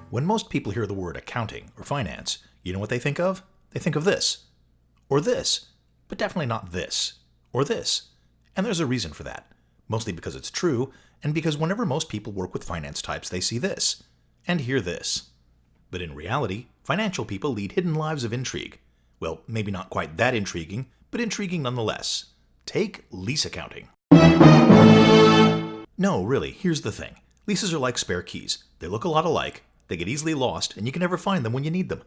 When most people hear the word accounting or finance, you know what they think of? They think of this, or this, but definitely not this, or this. And there's a reason for that. Mostly because it's true, and because whenever most people work with finance types, they see this, and hear this. But in reality, financial people lead hidden lives of intrigue. Well, maybe not quite that intriguing, but intriguing nonetheless. Take lease accounting. No, really, here's the thing. Leases are like spare keys. They look a lot alike, they get easily lost, and you can never find them when you need them.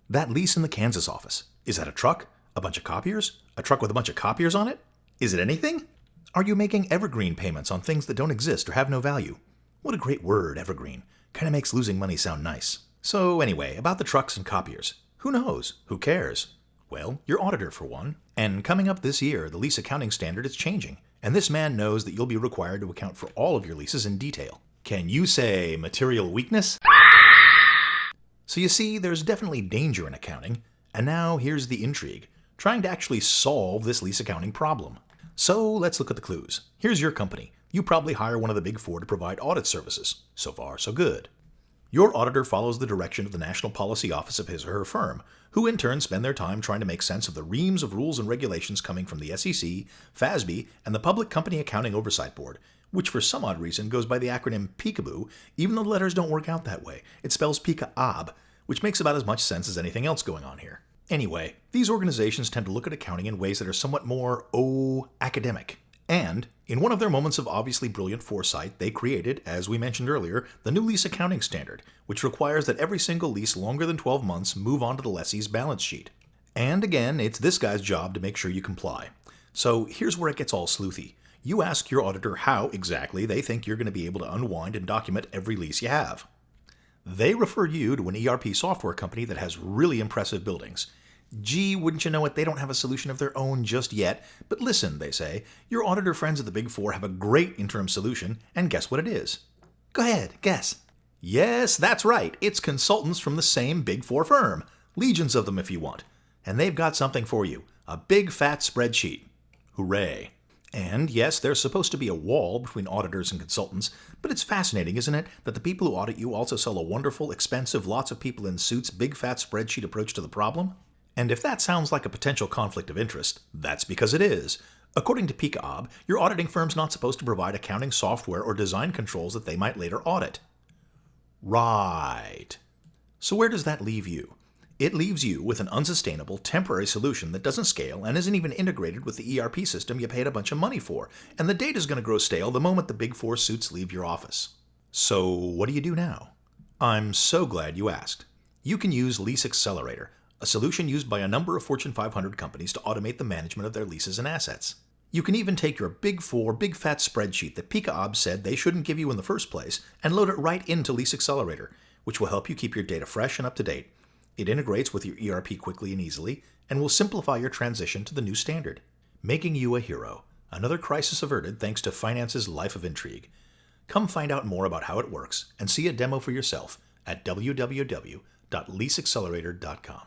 That lease in the Kansas office, is that a truck? A bunch of copiers? A truck with a bunch of copiers on it? Is it anything? Are you making evergreen payments on things that don't exist or have no value? What a great word, evergreen. Kinda makes losing money sound nice. So anyway, about the trucks and copiers. Who knows? Who cares? Well, your auditor for one. And coming up this year, the lease accounting standard is changing. And this man knows that you'll be required to account for all of your leases in detail. Can you say material weakness? So you see, there's definitely danger in accounting. And now here's the intrigue. Trying to actually solve this lease accounting problem. So let's look at the clues. Here's your company. You probably hire one of the big four to provide audit services. So far, so good. Your auditor follows the direction of the National Policy Office of his or her firm, who in turn spend their time trying to make sense of the reams of rules and regulations coming from the SEC, FASB, and the Public Company Accounting Oversight Board, which for some odd reason goes by the acronym PEEKABOO, even though the letters don't work out that way. It spells PEEKA-OB, which makes about as much sense as anything else going on here. Anyway, these organizations tend to look at accounting in ways that are somewhat more, academic. And, in one of their moments of obviously brilliant foresight, they created, as we mentioned earlier, the new lease accounting standard, which requires that every single lease longer than 12 months move onto the lessee's balance sheet. And again, it's this guy's job to make sure you comply. So here's where it gets all sleuthy. You ask your auditor how exactly they think you're going to be able to unwind and document every lease you have. They refer you to an ERP software company that has really impressive buildings. Gee, wouldn't you know it, they don't have a solution of their own just yet. But listen, they say, your auditor friends at the Big Four have a great interim solution, and guess what it is? Go ahead, guess. Yes, that's right, it's consultants from the same Big Four firm. Legions of them if you want. And they've got something for you, a big fat spreadsheet. Hooray. And yes, there's supposed to be a wall between auditors and consultants, but it's fascinating, isn't it, that the people who audit you also sell a wonderful, expensive, lots of people in suits, big fat spreadsheet approach to the problem? And if that sounds like a potential conflict of interest, that's because it is. According to PEEKA-OB, your auditing firm's not supposed to provide accounting software or design controls that they might later audit. Right. So where does that leave you? It leaves you with an unsustainable, temporary solution that doesn't scale and isn't even integrated with the ERP system you paid a bunch of money for, and the data's going to grow stale the moment the Big Four suits leave your office. So what do you do now? I'm so glad you asked. You can use Lease Accelerator, a solution used by a number of Fortune 500 companies to automate the management of their leases and assets. You can even take your Big Four big fat spreadsheet that PEEKA-OB said they shouldn't give you in the first place and load it right into Lease Accelerator, which will help you keep your data fresh and up to date. It integrates with your ERP quickly and easily, and will simplify your transition to the new standard, making you a hero. Another crisis averted thanks to finance's life of intrigue. Come find out more about how it works and see a demo for yourself at www.leaseaccelerator.com.